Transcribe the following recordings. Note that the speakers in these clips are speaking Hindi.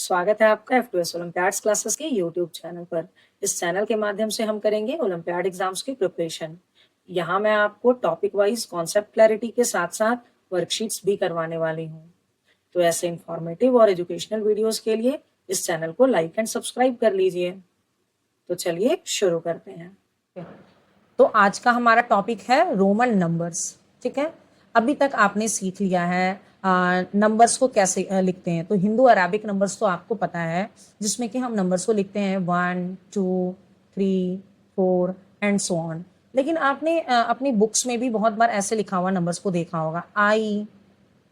स्वागत है आपका F2S ओलंपियाड्स क्लासेस के यूट्यूब चैनल पर। इस चैनल के माध्यम से हम करेंगे ओलंपियाड एग्जाम्स की प्रिपरेशन। यहाँ मैं आपको टॉपिक वाइज कॉन्सेप्ट क्लैरिटी के साथ साथ वर्कशीट्स भी करवाने वाली हूँ। तो ऐसे इंफॉर्मेटिव और एजुकेशनल वीडियोस के लिए इस चैनल को लाइक एंड सब्सक्राइब कर लीजिए। तो चलिए शुरू करते हैं। तो आज का हमारा टॉपिक है रोमन नंबर्स। ठीक है, अभी तक आपने सीख लिया है नंबर्स को कैसे लिखते हैं। तो हिंदू अरेबिक नंबर्स तो आपको पता है, जिसमें कि हम नंबर्स को लिखते हैं 1 2 3 4 एंड सो ऑन। लेकिन आपने अपनी बुक्स में भी बहुत बार ऐसे लिखा हुआ नंबर्स को देखा होगा, आई,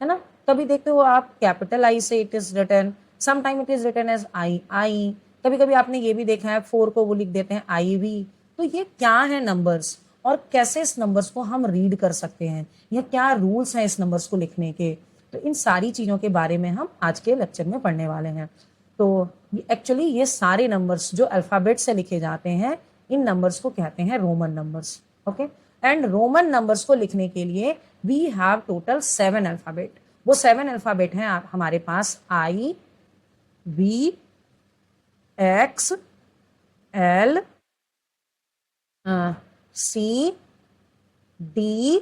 है ना। कभी देखते हो आप कैपिटल आई से it is written, some time it is written as I I. कभी कभी आपने ये भी देखा है 4 को वो लिख देते हैं आई वी। तो ये क्या है नंबर्स, और कैसे इस नंबर्स को हम रीड कर सकते हैं, या क्या रूल्स हैं इस नंबर्स को लिखने के। तो इन सारी चीजों के बारे में हम आज के लेक्चर में पढ़ने वाले हैं। तो एक्चुअली ये सारे नंबर्स जो अल्फाबेट से लिखे जाते हैं, इन नंबर्स को कहते हैं Roman numbers. Okay, and Roman numbers को लिखने के लिए वी हैव टोटल 7 अल्फाबेट। वो 7 अल्फाबेट हैं हमारे पास I V X L C D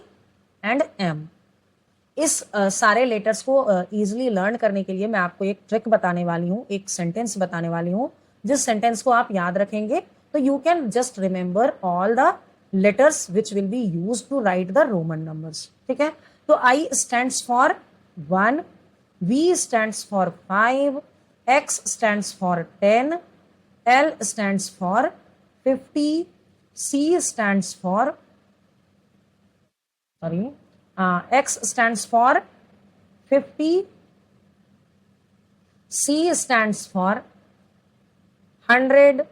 and M. इस सारे लेटर्स को इजीली लर्न करने के लिए मैं आपको एक ट्रिक बताने वाली हूँ, एक सेंटेंस बताने वाली हूँ। जिस सेंटेंस को आप याद रखेंगे तो you can just remember all the letters which will be used to write the Roman numbers. ठीक है, तो I stands for 1, V stands for 5, X stands for 10, L stands for 50, C stands for X stands for 50, C stands for 100,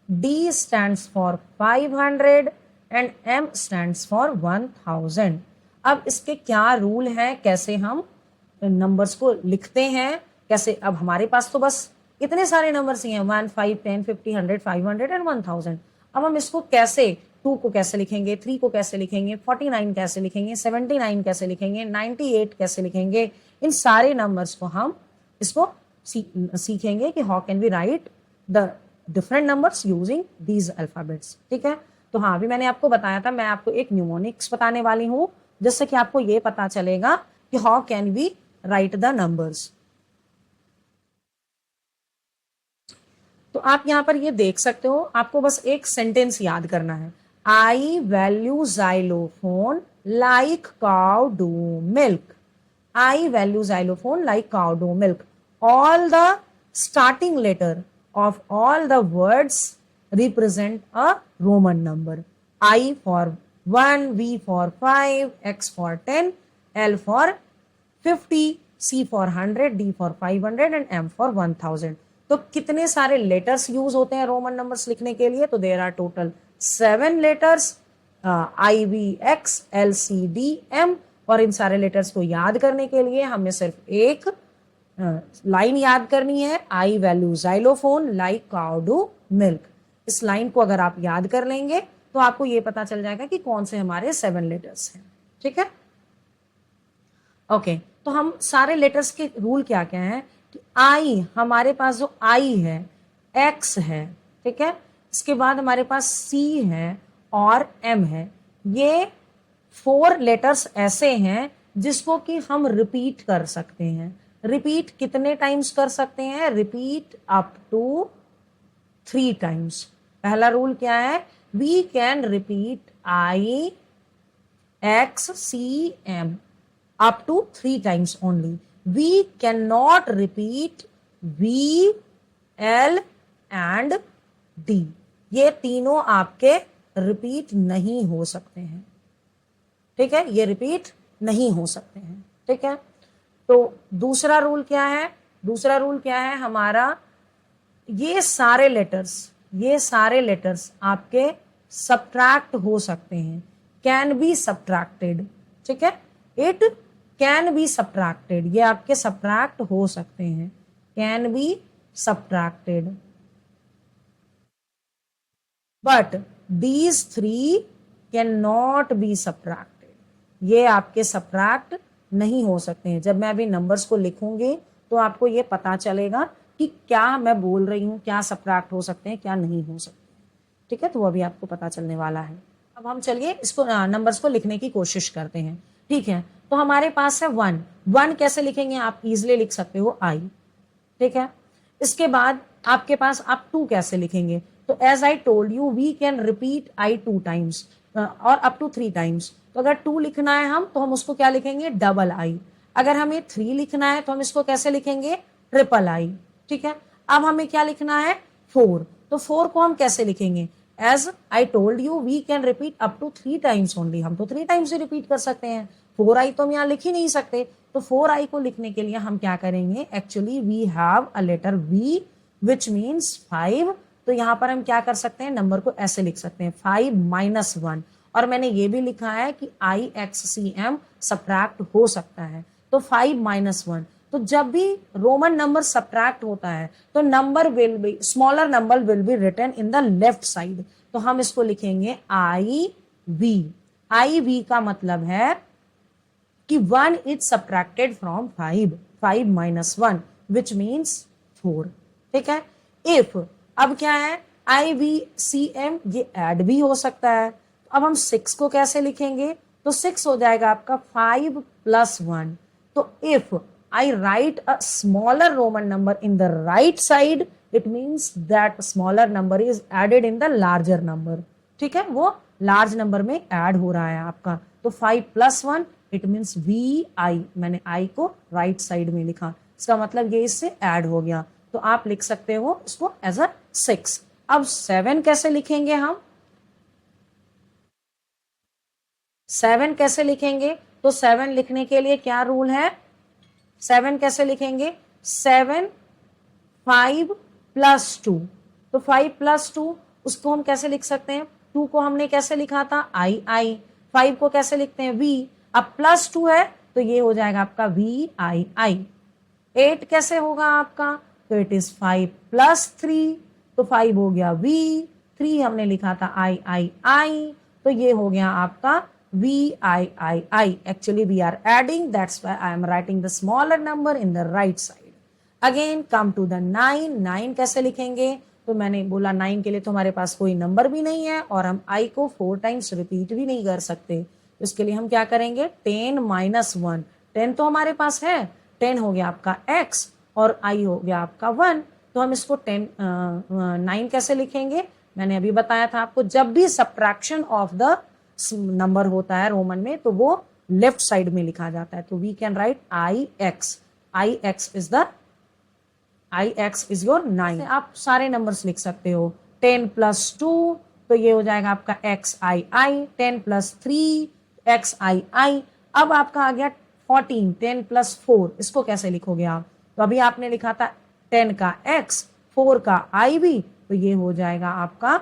D stands for 500 and M stands for 1000। अब इसके क्या रूल हैं, कैसे हम नंबर्स को लिखते हैं, कैसे। अब हमारे पास तो बस इतने सारे नंबर्स ही हैं, 1 5 10 50 100 500 एंड 1000। अब हम इसको कैसे, 2 को कैसे लिखेंगे, 3 को कैसे लिखेंगे, 49 कैसे लिखेंगे, 79 कैसे लिखेंगे, 98 कैसे लिखेंगे, इन सारे नंबर्स को हम इसको सीखेंगे कि how can we write the different numbers using these alphabets. ठीक है, तो हाँ, अभी मैंने आपको बताया था, मैं आपको एक न्यूमोनिक्स बताने वाली हूँ, जिससे कि आपको ये पता चलेगा कि how can we write the numbers. तो आप यहां पर ये देख सकते हो, आपको बस एक सेंटेंस याद करना है। I value xylophone like cow do milk. I value xylophone like cow do milk. All the starting letter of all the words represent a Roman number. I for 1, V for 5, X for 10, L for 50, C for 100, D for 500 and M for 1000। तो कितने सारे लेटर्स यूज होते हैं रोमन नंबर्स लिखने के लिए? तो there are total 7 letters, I V X L C D M। और इन सारे लेटर्स को याद करने के लिए हमें सिर्फ एक लाइन याद करनी है, I value xylophone like cow do milk. इस लाइन को अगर आप याद कर लेंगे तो आपको ये पता चल जाएगा कि कौन से हमारे 7 लेटर्स हैं। ठीक है, ओके। तो हम सारे लेटर्स के रूल क्या क्या हैं कि आई, हमारे पास जो आई है, एक्स है, ठीक है, इसके बाद हमारे पास सी है और एम है। ये 4 लेटर्स ऐसे हैं जिसको कि हम रिपीट कर सकते हैं। रिपीट कितने टाइम्स कर सकते हैं? Repeat up to 3 times. पहला रूल क्या है? We can repeat I X C M up to 3 times only. We can not repeat V L and D. ये तीनों आपके रिपीट नहीं हो सकते हैं। ठीक है, ये रिपीट नहीं हो सकते हैं। ठीक है, तो दूसरा रूल क्या है? दूसरा रूल क्या है हमारा? ये सारे लेटर्स आपके सब्ट्रैक्ट हो सकते हैं, कैन बी सब्ट्रैक्टेड। ठीक है, इट कैन बी सब्ट्रैक्टेड, ये आपके सब्ट्रैक्ट हो सकते हैं, can be subtracted. But these 3 can not be subtracted, ये आपके सब्ट्रैक्ट नहीं हो सकते हैं। जब मैं अभी नंबर्स को लिखूंगी तो आपको ये पता चलेगा कि क्या मैं बोल रही हूँ, क्या सब्ट्रैक्ट हो सकते हैं, क्या नहीं हो सकते। ठीक है, तो वो अभी आपको पता चलने वाला है। अब हम चलिए इसको नंबर्स को लिखने की कोशिश करते हैं। ठीक है, तो हमारे पास है 1। 1 कैसे लिखेंगे, आप इजिली लिख सकते हो आई। ठीक है, इसके बाद आपके पास आप 2 कैसे लिखेंगे, तो as I told you we can repeat I 2 times और अप टू 3 टाइम्स। तो अगर 2 लिखना है हम, तो हम उसको क्या लिखेंगे, डबल आई। अगर हमें 3 लिखना है तो हम इसको कैसे लिखेंगे, ट्रिपल आई। ठीक है, अब हमें क्या लिखना है, 4। तो 4 को हम कैसे लिखेंगे, as I told you we can repeat up to 3 times only. हम तो 3 टाइम्स ही रिपीट कर सकते हैं, 4 आई तो हम यहाँ लिख ही नहीं सकते। तो 4 आई को लिखने के लिए हम क्या करेंगे, actually we have a letter V which means 5। तो यहाँ पर हम क्या कर सकते हैं, नंबर को ऐसे लिख सकते हैं 5 - 1। और मैंने ये भी लिखा है कि आई एक्स सी एम सब्ट्रैक्ट हो सकता है। तो 5 - 1, तो जब भी रोमन नंबर सब्ट्रैक्ट होता है तो number will be smaller number will be written in the left side. तो हम इसको लिखेंगे आई वी। आई वी का मतलब है कि 1 is subtracted from 5। 5 - 1 which means 4। ठीक है, इफ अब क्या है, आई वी सी एम ये ऐड भी हो सकता है। अब हम 6 को कैसे लिखेंगे, तो 6 हो जाएगा आपका 5 + 1। तो if I write a smaller Roman number in the right side, it means that smaller number is added in the larger number. ठीक है, वो लार्ज नंबर में ऐड हो रहा है आपका। तो 5 + 1 इट मीन्स VI, मैंने I को राइट साइड में लिखा, इसका मतलब ये इससे ऐड हो गया। तो आप लिख सकते हो इसको एज अ 6। अब 7 कैसे लिखेंगे हम, 7 कैसे लिखेंगे, तो 7 लिखने के लिए क्या रूल है, 7 कैसे लिखेंगे, 7 5 + 2। तो 5 + 2 उसको हम कैसे लिख सकते हैं, 2 को हमने कैसे लिखा था आई, 5 को कैसे लिखते हैं वी। अब +2 है तो ये हो जाएगा आपका VII। 8 कैसे होगा आपका, तो इट इज 5 + 3। तो 5 हो गया V, 3 हमने लिखा था I, तो ये हो गया आपका VII। Actually we are adding, that's why I am writing the smaller number in the right side. Again come to the 9। 9 कैसे लिखेंगे, तो मैंने बोला 9 के लिए तो हमारे पास कोई नंबर भी नहीं है और हम I को 4 टाइम्स रिपीट भी नहीं कर सकते। तो इसके लिए हम क्या करेंगे, 10 - 1। 10 तो हमारे पास है, 10 हो गया आपका X और I हो गया आपका 1। तो हम इसको 9 कैसे लिखेंगे, मैंने अभी बताया था आपको, जब भी सब्ट्रैक्शन ऑफ द नंबर होता है रोमन में तो वो लेफ्ट साइड में लिखा जाता है। तो we can write I X is your 9। आप सारे नंबर्स लिख सकते हो, 10 + 2 तो ये हो जाएगा आपका XII, 10 + 3 XII। अब आपका आ गया 14, 10 + 4, इसको कैसे लिखोगे आप, तो अभी आपने लिखा था 10 का X, 4 का IV, तो ये हो जाएगा आपका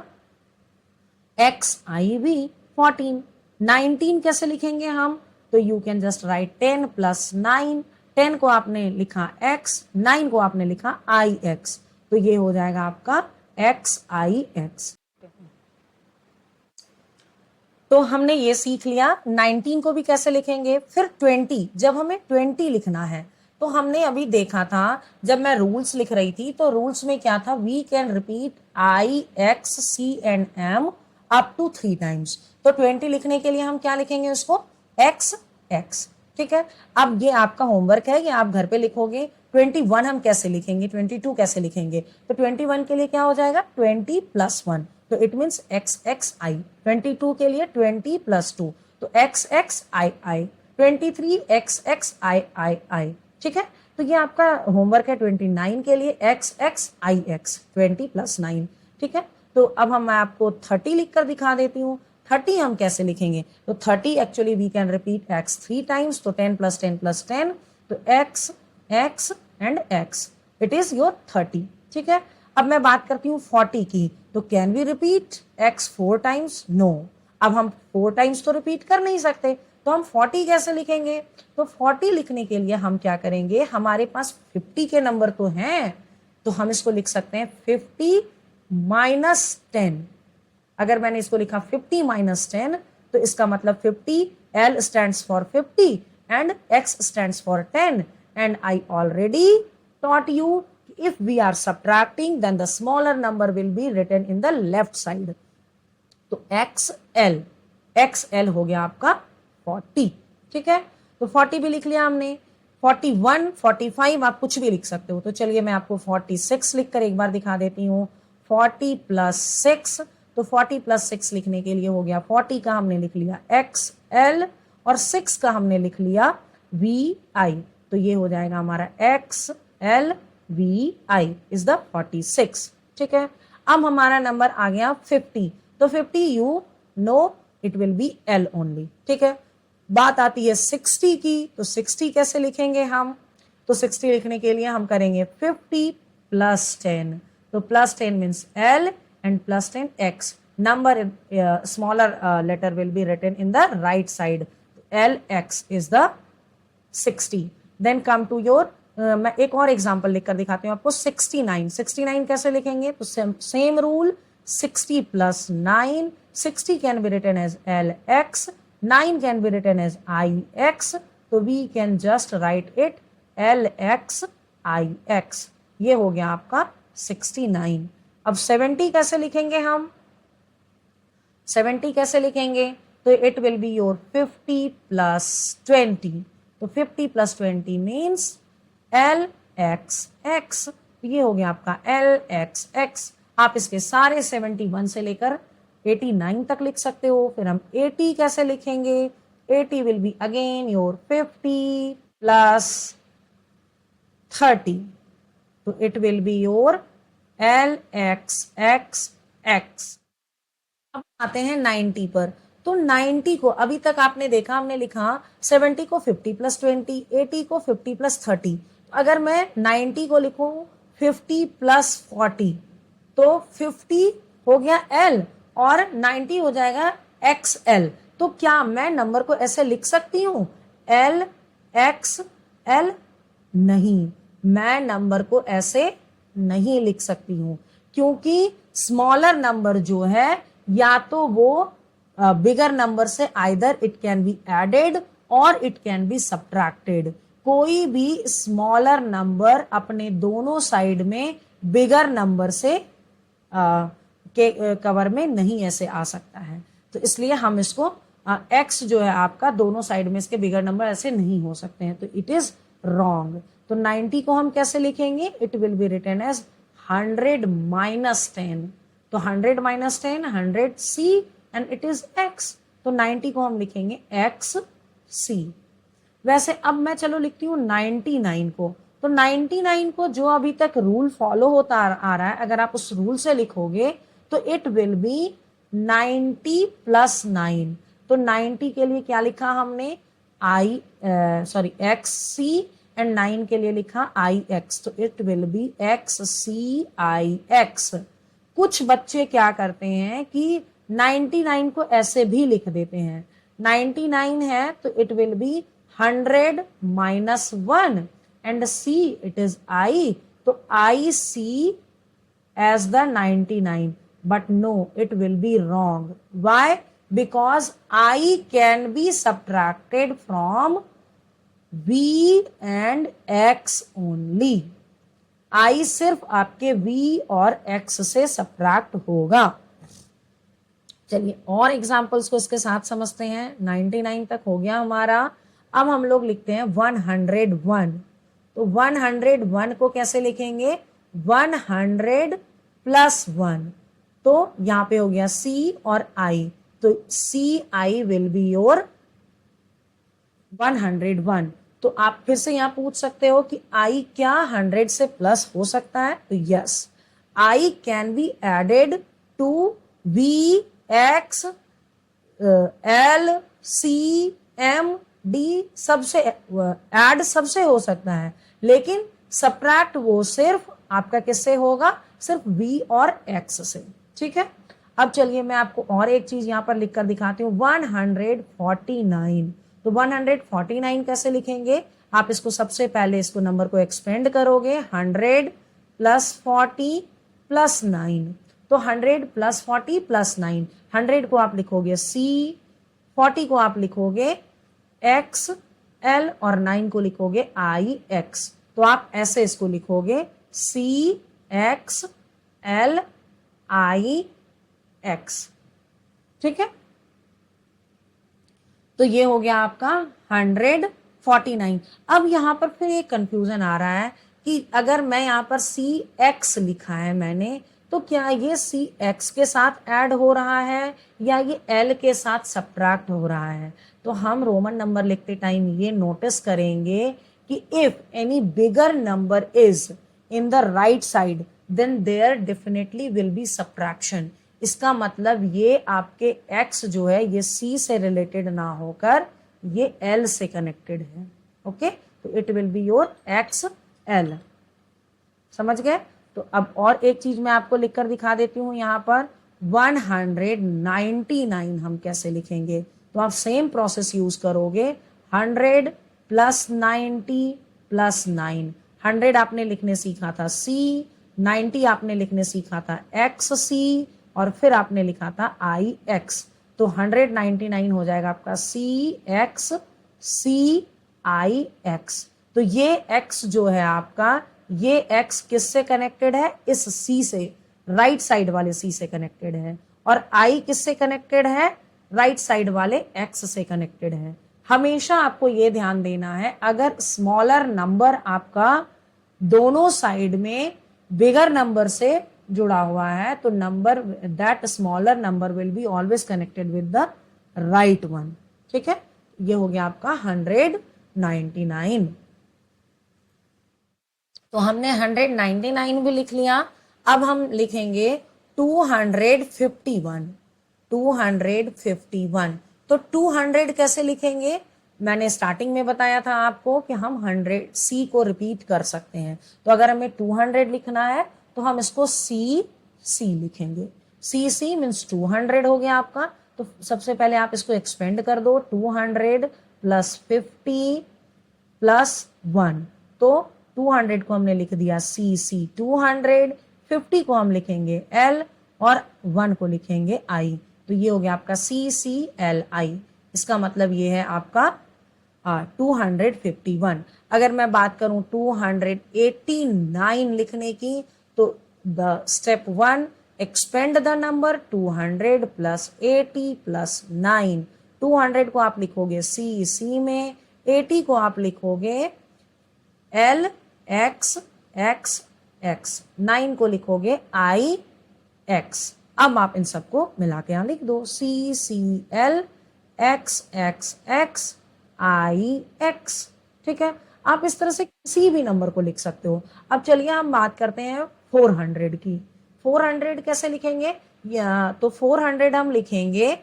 XIV 14। 19 कैसे लिखेंगे हम, तो यू कैन जस्ट राइट 10 + 9। 10 को आपने लिखा X, 9 को आपने लिखा IX, तो ये हो जाएगा आपका XIX। तो हमने ये सीख लिया 19 को भी कैसे लिखेंगे। फिर 20, जब हमें 20 लिखना है तो हमने अभी देखा था, जब मैं रूल्स लिख रही थी तो रूल्स में क्या था, we can repeat I, X, C and M up to 3 times. तो 20 लिखने के लिए हम क्या लिखेंगे उसको, X X। ठीक है, अब ये आपका होमवर्क है, ये आप घर पे लिखोगे। 21 हम कैसे लिखेंगे, 22 कैसे लिखेंगे, तो 21 के लिए क्या हो जाएगा, 20 + 1, तो इट मीन्स XXI। 22 के लिए 20 + 2, तो XXII। 23 XXII। ठीक है, तो ये आपका होमवर्क है 29 के लिए, XXIX 20 + 9। ठीक है, तो अब मैं आपको 30 लिखकर दिखा देती हूँ। 30 हम कैसे लिखेंगे, तो 30 actually we can repeat X 3 times, तो 10 + 10 + 10, तो X X and X, it is your 30। ठीक है, अब मैं बात करती हूँ 40 की, तो can we repeat X 4 times, no. अब हम 4 टाइम्स तो रिपीट कर नहीं सकते, तो हम 40 कैसे लिखेंगे, तो 40 लिखने के लिए हम क्या करेंगे, हमारे पास 50 के नंबर तो हैं, तो हम इसको लिख सकते हैं 50 - 10। अगर मैंने इसको लिखा 50 - 10, तो इसका मतलब 50, L stands for 50 and X stands for 10, and I already taught you if we are subtracting then the smaller number will be written in the left side. तो XL हो गया आपका 40, ठीक है। तो 40 भी लिख लिया हमने, 41, 45 आप कुछ भी लिख सकते हो। तो चलिए मैं आपको 46 लिखकर एक बार दिखा देती हूँ। 40 + 6, तो 40 + 6 लिखने के लिए हो गया 40 का हमने लिख लिया XL और 6 का हमने लिख लिया VI, तो ये हो जाएगा हमारा XL VI इज द 46, ठीक है। अब हमारा नंबर आ गया 50, तो 50 you know it will B L only, ठीक है। बात आती है 60 की, तो 60 कैसे लिखेंगे हम? तो 60 लिखने के लिए हम करेंगे 50 + 10, तो +10 means L and +10 X. Number smaller letter will be written in the right side. LX is the 60. Then come to your मैं एक और एग्जांपल लिखकर दिखाती हूँ आपको। 69 कैसे लिखेंगे? तो same rule, 60 + 9, 60 can be written as LX, 9 can be written as IX, तो we can just write it LX IX। ये हो गया आपका 69। अब 70 कैसे लिखेंगे हम? 70 कैसे लिखेंगे? तो इट विल बी योर 50 + 20, तो 50 + 20 मीन्स LXX, ये हो गया आपका LXX। आप इसके सारे 71 से लेकर 89 तक लिख सकते हो। फिर हम 80 कैसे लिखेंगे? 80 विल बी अगेन योर 50 + 30, तो it will be your LXXX। अब आते हैं 90 पर। तो 90 को अभी तक आपने देखा, हमने लिखा 70 को 50 + 20, 80 को 50 + 30। अगर मैं 90 को लिखूं 50 + 40, तो 50 हो गया L और 90 हो जाएगा XL। तो क्या मैं नंबर को ऐसे लिख सकती हूं LXL? नहीं, मैं नंबर को ऐसे नहीं लिख सकती हूं, क्योंकि स्मॉलर नंबर जो है या तो वो बिगर नंबर से either it can be added or it can be subtracted. कोई भी स्मॉलर नंबर अपने दोनों साइड में बिगर नंबर से के कवर में नहीं ऐसे आ सकता है। तो इसलिए हम इसको x जो है आपका दोनों साइड में इसके बिगर नंबर ऐसे नहीं हो सकते हैं, तो इट इज रॉन्ग। तो 90 को हम कैसे लिखेंगे? It will be written as 100 - 10, तो 100 - 10 100C and it is x, तो 90 को हम लिखेंगे XC। वैसे अब मैं चलो लिखती हूँ 99 को। तो 99 को जो अभी तक रूल फॉलो होता आ रहा है, अगर आप उस रूल से लिखोगे तो इट विल बी 90 + 9। तो 90 के लिए क्या लिखा हमने? XC एंड 9 के लिए लिखा IX, तो इट विल बी XCIX। कुछ बच्चे क्या करते हैं कि 99 को ऐसे भी लिख देते हैं। 99 है तो it will B 100 - 1 and C it is I, तो IC as the 99, but no, it will be wrong. Why? Because I can be subtracted from V and X only. I सिर्फ आपके V और X से सब्ट्रैक्ट होगा। चलिए और एग्जाम्पल्स को इसके साथ समझते हैं। 99 तक हो गया हमारा। अब हम लोग लिखते हैं 101। तो 101 को कैसे लिखेंगे? 100 + 1, तो यहां पे हो गया C और I, तो CI विल बी योर 101। तो आप फिर से यहां पूछ सकते हो कि I क्या 100 से प्लस हो सकता है? तो yes, I can be added to V, X, L, C, M, D, सबसे ऐड सबसे हो सकता है, लेकिन सब्ट्रैक्ट वो सिर्फ आपका किससे होगा? सिर्फ V और X से, ठीक है। अब चलिए मैं आपको और एक चीज यहां पर लिखकर दिखाती हूँ। 149, तो 149 कैसे लिखेंगे? आप इसको सबसे पहले इसको नंबर को एक्सपेंड करोगे, 100 + 40 + 9, तो 100 + 40 + 9, 100 को आप लिखोगे C, 40 को आप लिखोगे XL और 9 को लिखोगे IX। तो आप ऐसे इसको लिखोगे CXLIX। ठीक है, तो ये हो गया आपका 149। अब यहां पर फिर एक कंफ्यूजन आ रहा है कि अगर मैं यहां पर CX लिखा है मैंने, तो क्या ये CX के साथ ऐड हो रहा है या ये L के साथ सब्ट्रैक्ट हो रहा है? तो हम रोमन नंबर लिखते टाइम ये नोटिस करेंगे कि if any bigger number is in the right side then there definitely will be subtraction. इसका मतलब ये आपके x जो है ये C से रिलेटेड ना होकर ये L से कनेक्टेड है। ओके, तो it will be your XL। समझ गए? तो अब और एक चीज मैं आपको लिखकर दिखा देती हूं यहां पर 199 हम कैसे लिखेंगे। तो आप सेम प्रोसेस यूज करोगे, 100 प्लस 90 प्लस 9। 100 आपने लिखने सीखा था C, 90 आपने लिखने सीखा था XC और फिर आपने लिखा था IX। तो 199 हो जाएगा आपका CXCIX। तो ये X जो है आपका, ये X किससे कनेक्टेड है? इस C से, राइट साइड वाले C से कनेक्टेड है। और I किससे कनेक्टेड है? राइट साइड वाले X से कनेक्टेड है। हमेशा आपको ये ध्यान देना है, अगर स्मॉलर नंबर आपका दोनों साइड में बिगर नंबर से जुड़ा हुआ है तो number that smaller number will be always connected with the right one. ठीक है, ये हो गया आपका 199। तो हमने 199 भी लिख लिया। अब हम लिखेंगे 251। 251। तो 200 कैसे लिखेंगे? मैंने स्टार्टिंग में बताया था आपको कि हम 100 C को रिपीट कर सकते हैं। तो अगर हमें 200 लिखना है तो हम इसको C लिखेंगे। C मीन्स 200 हो गया आपका। तो सबसे पहले आप इसको एक्सपेंड कर दो, 200 प्लस 50 प्लस 1। तो 200 को हमने लिख दिया C 200, 50 को हम लिखेंगे L और 1 को लिखेंगे I। तो ये हो गया आपका CCLI। इसका मतलब ये है आपका 251। अगर मैं बात करूं 289 लिखने की, तो the step 1 expand the number 200 plus 80 plus 9। 200 को आप लिखोगे C में, 80 को आप लिखोगे LXXX, 9 को लिखोगे IX। अब आप इन सबको मिला के यहां लिख दो CCLXXXIX। ठीक है, आप इस तरह से किसी भी नंबर को लिख सकते हो। अब चलिए हम बात करते हैं 400 की। 400 कैसे लिखेंगे? या तो 400 हम लिखेंगे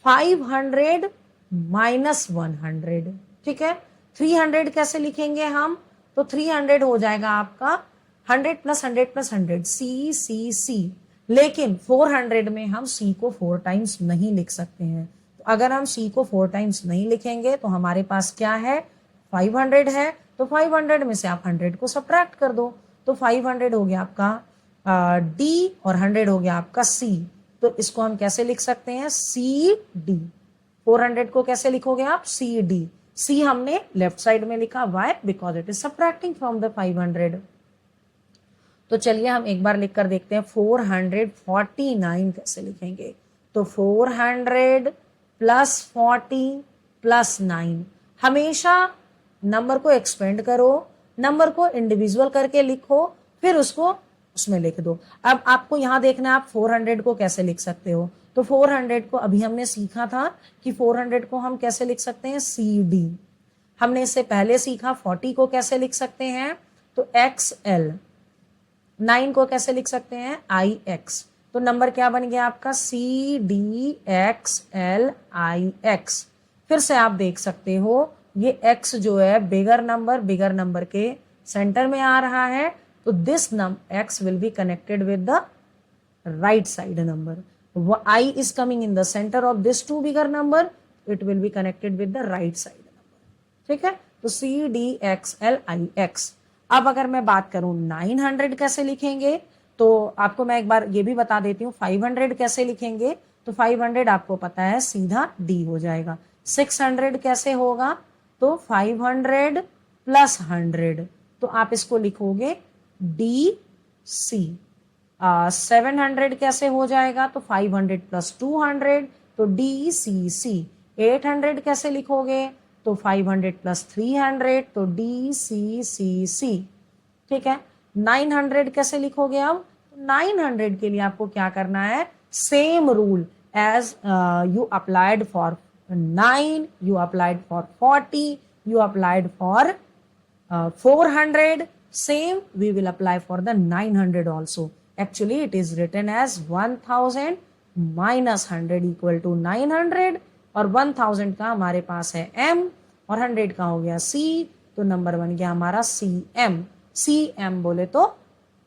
500 माइनस 100। ठीक है, 300 कैसे लिखेंगे हम? तो 300 हो जाएगा आपका 100 प्लस 100 प्लस 100 C। लेकिन 400 में हम C को 4 टाइम्स नहीं लिख सकते हैं। तो अगर हम C को 4 टाइम्स नहीं लिखेंगे तो हमारे पास क्या है? 500 है। तो 500 में से आप 100 को सब्ट्रैक्ट कर दो। तो 500 हो गया आपका D और 100 हो गया आपका C। तो इसको हम कैसे लिख सकते हैं? CD। 400 को कैसे लिखोगे आप? CD। C हमने लेफ्ट साइड में लिखा, why? Because it is subtracting from the 500। तो चलिए हम एक बार लिख कर देखते हैं 449 कैसे लिखेंगे। तो 400 प्लस 40 प्लस 9। हमेशा नंबर को एक्सपेंड करो, नंबर को इंडिविजुअल करके लिखो, फिर उसको उसमें लिख दो। अब आपको यहां देखना है आप 400 को कैसे लिख सकते हो। तो 400 को अभी हमने सीखा था कि 400 को हम कैसे लिख सकते हैं? CD। हमने इससे पहले सीखा 40 को कैसे लिख सकते हैं? तो XL। 9 को कैसे लिख सकते हैं? IX। तो नंबर क्या बन गया आपका? CDXLIX। फिर से आप देख सकते हो ये X जो है बिगर नंबर के सेंटर में आ रहा है। तो this X will be connected with the right side number. I is coming in the center of this two bigger number. It will be connected with the right side number. ठीक है, तो CDXLIX। अब अगर मैं बात करूं 900 कैसे लिखेंगे, तो आपको मैं एक बार ये भी बता देती हूँ 500 कैसे लिखेंगे। तो 500 आपको पता है सीधा D हो जाएगा। 600 कैसे होगा? तो 500 प्लस 100। तो आप इसको लिखोगे डी सी। 700 कैसे हो जाएगा, तो 500 प्लस 200, तो डी सी सी। 800 कैसे लिखोगे, तो 500 प्लस 300, तो डी सी सी सी। ठीक है। 900 कैसे लिखोगे, अब 900 के लिए आपको क्या करना है, same rule as you applied for 9, you applied for 40, you applied for 400, same we will apply for the 900 also. Actually it is written as 1000 minus 100 equal to 900, और 1000 का हमारे पास है m और 100 का हो गया c, तो नंबर बन गया हमारा cm। cm बोले तो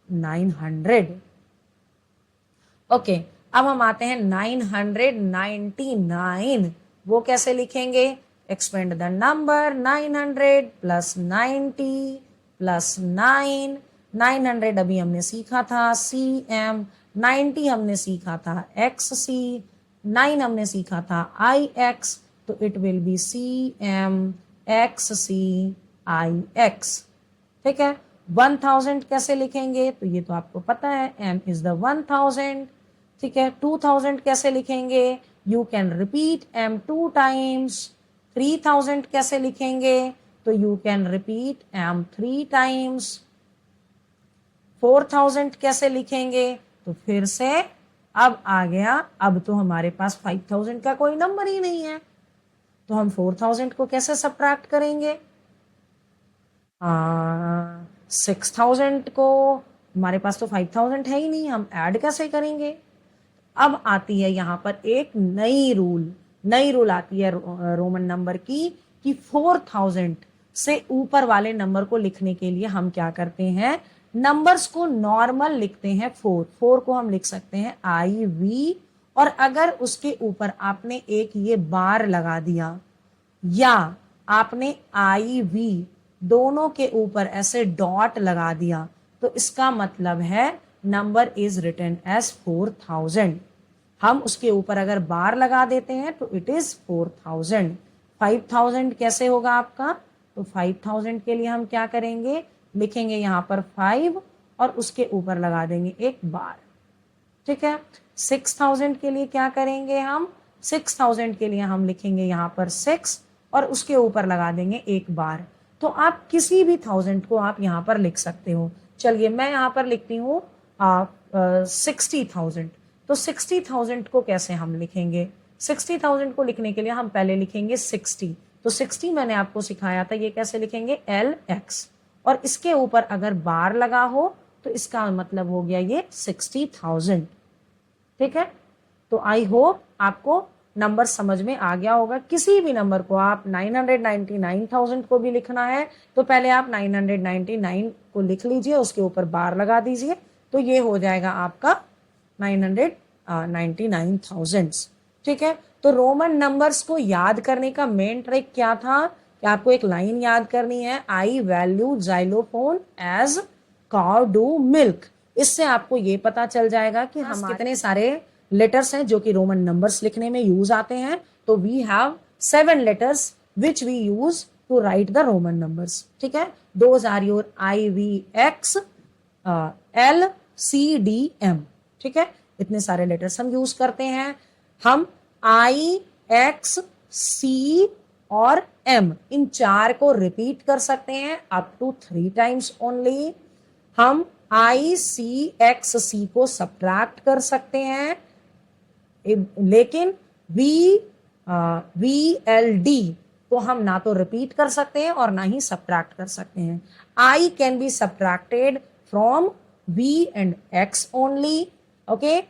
900। ओके, अब हम आते हैं 999। वो कैसे लिखेंगे, expand the number 900 plus 90 plus 9। 900 अभी हमने सीखा था cm, 90 हमने सीखा था xc, 9 हमने सीखा था ix, तो it will B cm xc ix। ठीक है। 1000 कैसे लिखेंगे, तो ये तो आपको पता है, m इज द 1000। ठीक है। 2000 कैसे लिखेंगे, you can repeat m 2 times. 3000 कैसे लिखेंगे, तो you can repeat m 3 times. 4000 कैसे लिखेंगे, तो फिर से अब आ गया, अब तो हमारे पास 5000 का कोई नंबर ही नहीं है, तो हम 4000 को कैसे सब्ट्रैक्ट करेंगे, 6000 को, हमारे पास तो 5000 है ही नहीं, हम ऐड कैसे करेंगे। अब आती है यहाँ पर एक नई रूल आती है रोमन नंबर की, कि 4000 से ऊपर वाले नंबर को लिखने के लिए हम क्या करते हैं, नंबर्स को नॉर्मल लिखते हैं। 4 को हम लिख सकते हैं IV, और अगर उसके ऊपर आपने एक ये बार लगा दिया, या आपने IV दोनों के ऊपर ऐसे डॉट लगा दिया, तो इसका मतलब है नंबर इज रिटन एज 4000। हम उसके ऊपर अगर बार लगा देते हैं तो इट इज 4000। 5000 कैसे होगा आपका, तो 5000 के लिए हम क्या करेंगे, लिखेंगे यहाँ पर 5 और उसके ऊपर लगा देंगे एक बार। ठीक है। 6000 के लिए क्या करेंगे, हम 6000 के लिए हम लिखेंगे यहाँ पर 6 और उसके ऊपर लगा देंगे एक बार। तो आप किसी भी 1000 को आप यहाँ पर लिख सकते हो। चलिए मैं यहाँ पर लिखती हूँ 60,000। तो 60,000 को कैसे हम लिखेंगे, 60,000 को लिखने के लिए हम पहले लिखेंगे 60। तो 60 मैंने आपको सिखाया था, ये कैसे लिखेंगे, LX, और इसके ऊपर अगर बार लगा हो तो इसका मतलब हो गया ये 60,000। ठीक है। तो आई होप आपको नंबर समझ में आ गया होगा। किसी भी नंबर को आप 999,000 को भी लिखना है तो पहले आप 999 को लिख लीजिए, उसके ऊपर बार लगा दीजिए, तो ये हो जाएगा आपका 999,000। ठीक है। तो रोमन नंबर्स को याद करने का मेन ट्रिक क्या था, कि आपको एक लाइन याद करनी है, I value xylophone as cow do milk. इससे आपको ये पता चल जाएगा कि हम कितने सारे लेटर्स हैं जो कि रोमन नंबर्स लिखने में यूज आते हैं। तो we have 7 letters which we use to write the Roman numbers. ठीक है। Those are your IVX LCDM। ठीक है। इतने सारे लेटर्स हम यूज करते हैं। हम IXC और M इन 4 को रिपीट कर सकते हैं अप टू 3 टाइम्स ओनली। हम ICXC को सब्ट्रैक्ट कर सकते हैं, लेकिन VLD को हम ना तो रिपीट कर सकते हैं और ना ही सब्ट्रैक्ट कर सकते हैं। I can be subtracted from V and X only. Okay.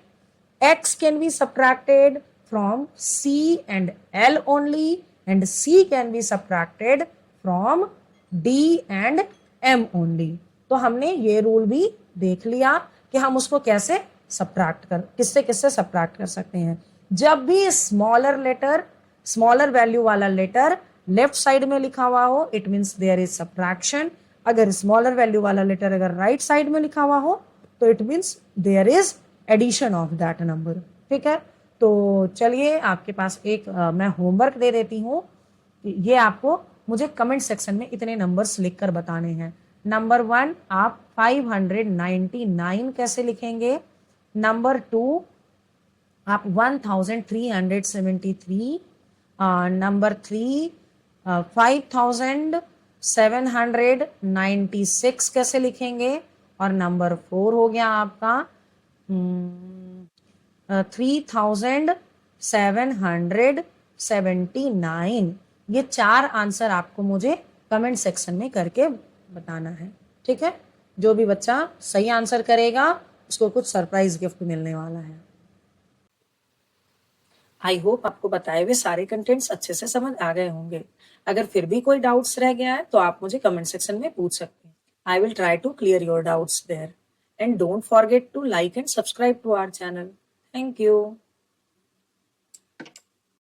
X can be subtracted from C and L only, and C can be subtracted from D and M only. तो हमने ये रूल भी देख लिया कि हम उसको कैसे किससे सब्ट्रैक्ट कर सकते हैं। जब भी स्मॉलर वैल्यू वाला लेटर लेफ्ट साइड में लिखा हुआ हो, it means there is subtraction. अगर स्मॉलर वैल्यू वाला लेटर अगर राइट साइड में लिखा हुआ हो तो it means there is addition of that number. ठीक है। तो चलिए आपके पास एक मैं होमवर्क दे देती हूँ, ये आपको मुझे कमेंट सेक्शन में इतने नंबर्स लिखकर बताने हैं। नंबर 1 आप 599 कैसे लिखेंगे? नंबर 2 आप 1373, नंबर 3 5796 कैसे लिखेंगे? और नंबर 4 हो गया आपका 3779। ये 4 आंसर आपको मुझे कमेंट सेक्शन में करके बताना है, ठीक है? जो भी बच्चा सही आंसर करेगा उसको कुछ सरप्राइज गिफ्ट मिलने वाला है। आई होप आपको बताए हुए सारे कंटेंट्स अच्छे से समझ आ गए होंगे। अगर फिर भी कोई डाउट्स रह गया है तो आप मुझे कमेंट सेक्शन में पूछ सकते हैं। I will try to clear your doubts there and don't forget to like and subscribe to our channel. Thank you.